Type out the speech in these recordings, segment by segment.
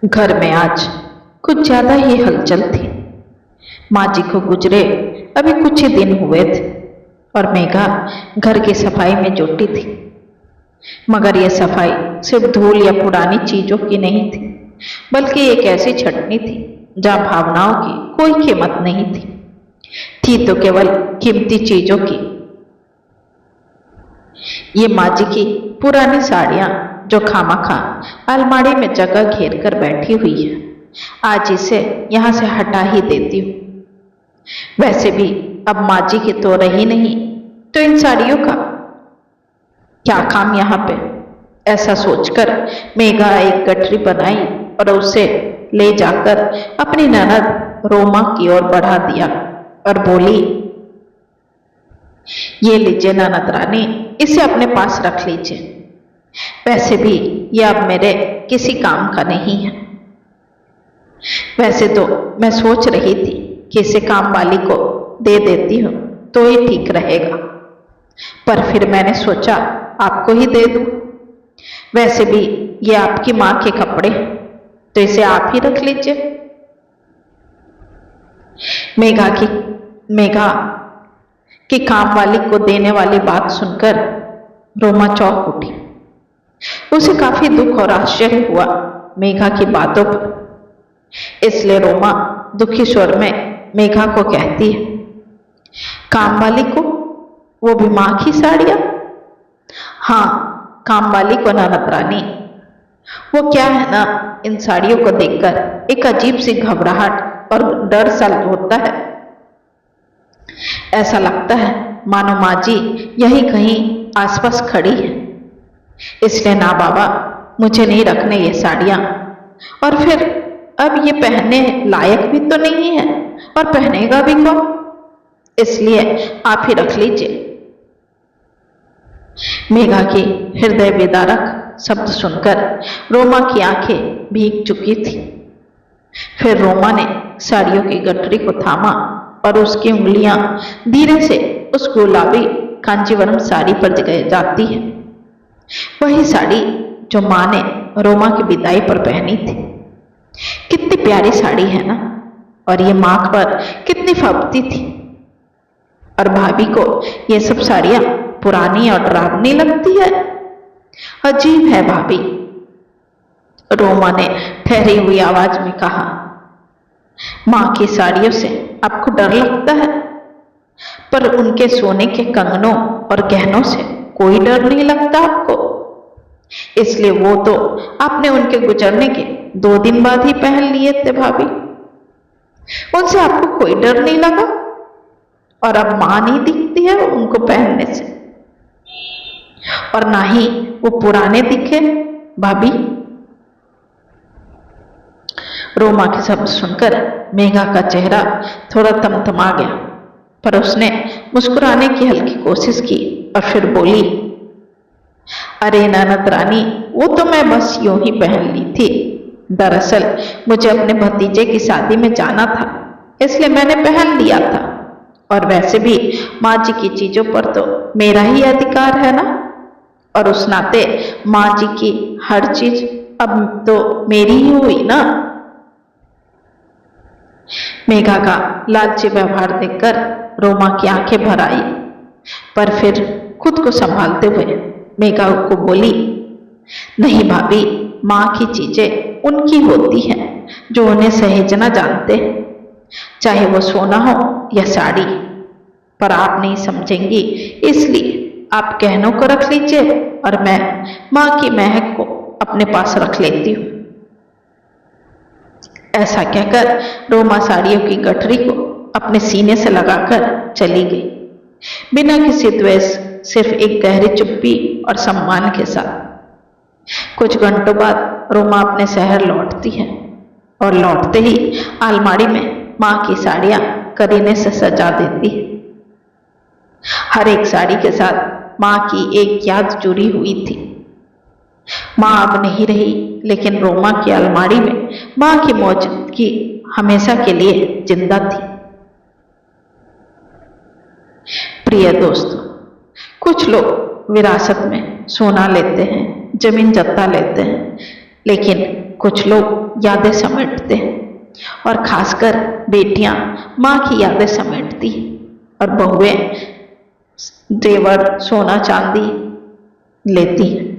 घर में आज कुछ ज्यादा ही हलचल थी। माँ जी को गुजरे अभी कुछ ही दिन हुए थे और मेघा घर की सफाई में जुटी थी। मगर यह सफाई सिर्फ धूल या पुरानी चीजों की नहीं थी, बल्कि एक ऐसी छटनी थी जहाँ भावनाओं की कोई कीमत नहीं थी तो केवल कीमती चीजों की। ये माँ जी की पुरानी साड़ियां जो खामखा अलमारी में जगह घेर कर बैठी हुई है, आज इसे यहाँ से हटा ही देती हूँ। वैसे भी अब माँ जी की तो रही नहीं, तो इन साड़ियों का क्या काम यहाँ पे। ऐसा सोचकर मेघा एक गठरी बनाई और उसे ले जाकर अपनी ननद रोमा की ओर बढ़ा दिया और बोली, ये लीजिए ननद रानी, इसे अपने पास रख लीजिए। वैसे भी ये अब मेरे किसी काम का नहीं है। वैसे तो मैं सोच रही थी कि इसे काम वाली को दे देती हूँ तो ये ठीक रहेगा, पर फिर मैंने सोचा आपको ही दे दूं। वैसे भी ये आपकी माँ के कपड़े, तो इसे आप ही रख लीजिए। मेघा की काम वाली को देने वाली बात सुनकर रोमा चौंक उठी। उसे काफी दुख और आश्चर्य हुआ मेघा की बातों पर। इसलिए रोमा दुखी स्वर में मेघा को कहती है, काम वाली को, वो भी माँ की साड़ियां? हाँ, काम वाली को ननद रानी। वो क्या है ना, इन साड़ियों को देखकर एक अजीब सी घबराहट और डर सा होता है। ऐसा लगता है मानो माँ जी यहीं कहीं आसपास खड़ी है। इसलिए ना बाबा, मुझे नहीं रखने ये साड़ियां, और फिर अब ये पहनने लायक भी तो नहीं है और पहनेगा भी कौन, इसलिए आप ही रख लीजिए। मेघा की हृदय विदारक शब्द सुनकर रोमा की आंखें भीग चुकी थी। फिर रोमा ने साड़ियों की गठरी को थामा और उसकी उंगलियां धीरे से उस गुलाबी कांजीवरम साड़ी पर जाती है। वही साड़ी जो माँ ने रोमा की विदाई पर पहनी थी। कितनी प्यारी साड़ी है ना, और ये माँ पर कितनी फबती थी। और भाभी को ये सब साड़ियां पुरानी और डरावनी लगती है। अजीब है भाभी, रोमा ने ठहरी हुई आवाज में कहा। माँ की साड़ियों से आपको डर लगता है, पर उनके सोने के कंगनों और गहनों से कोई डर नहीं लगता आपको। इसलिए वो तो आपने उनके गुजरने के 2 दिन बाद ही पहन लिए थे भाभी। उनसे आपको कोई डर नहीं लगा, और अब माँ नहीं दिखती है उनको पहनने से, और ना ही वो पुराने दिखे भाभी। रोमा के शब्द सुनकर मेघा का चेहरा थोड़ा तमतमा गया, पर उसने मुस्कुराने की हल्की कोशिश की और फिर बोली, अरे ननद रानी, वो तो मैं बस यूं ही पहन ली थी। दरअसल मुझे अपने भतीजे की शादी में जाना था, इसलिए मैंने पहन लिया था। और वैसे भी माँ जी की चीजों पर तो मेरा ही अधिकार है ना, और उस नाते माँ जी की हर चीज अब तो मेरी ही हुई ना। मेघा का लालची व्यवहार देखकर रोमा की आंखें भर आई, पर फिर खुद को संभालते हुए मेघा को बोली, नहीं भाभी, माँ की चीजें उनकी होती हैं जो उन्हें सहेजना जानते हैं, चाहे वो सोना हो या साड़ी। पर आप नहीं समझेंगी, इसलिए आप गहनों को रख लीजिए और मैं माँ की महक को अपने पास रख लेती हूँ। ऐसा कहकर रोमा साड़ियों की गठरी को अपने सीने से लगाकर चली गई, बिना किसी द्वेष, सिर्फ एक गहरी चुप्पी और सम्मान के साथ। कुछ घंटों बाद रोमा अपने शहर लौटती है और लौटते ही अलमारी में माँ की साड़ियां करीने से सजा देती है। हर एक साड़ी के साथ माँ की एक याद जुड़ी हुई थी। माँ अब नहीं रही, लेकिन रोमा की अलमारी में माँ की मौजूदगी हमेशा के लिए जिंदा थी। प्रिय दोस्तों, कुछ लोग विरासत में सोना लेते हैं, जमीन जत्था लेते हैं, लेकिन कुछ लोग यादें समेटते हैं और खासकर बेटियां माँ की यादें समेटती और बहुएं जेवर सोना चांदी लेती हैं।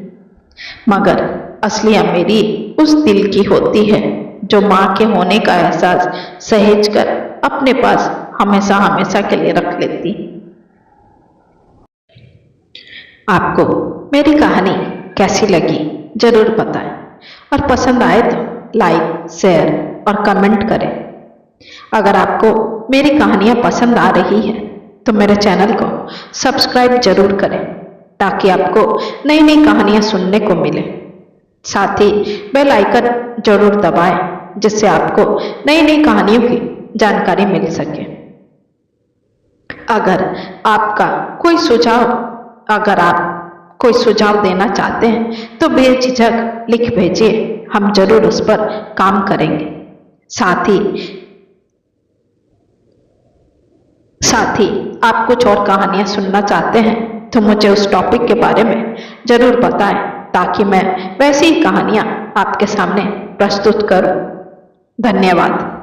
मगर असली अमीरी उस दिल की होती है जो माँ के होने का एहसास सहेज कर अपने पास हमेशा हमेशा के लिए रख लेती। आपको मेरी कहानी कैसी लगी जरूर बताएं और पसंद आए तो लाइक, शेयर और कमेंट करें। अगर आपको मेरी कहानियाँ पसंद आ रही हैं तो मेरे चैनल को सब्सक्राइब जरूर करें ताकि आपको नई नई कहानियाँ सुनने को मिले। साथ ही बेल आइकन जरूर दबाएं जिससे आपको नई नई कहानियों की जानकारी मिल सके। अगर आप कोई सुझाव देना चाहते हैं तो बेझिझक लिख भेजिए, हम जरूर उस पर काम करेंगे। साथ ही आप कुछ और कहानियां सुनना चाहते हैं तो मुझे उस टॉपिक के बारे में जरूर बताएं ताकि मैं वैसी ही कहानियां आपके सामने प्रस्तुत करूं। धन्यवाद।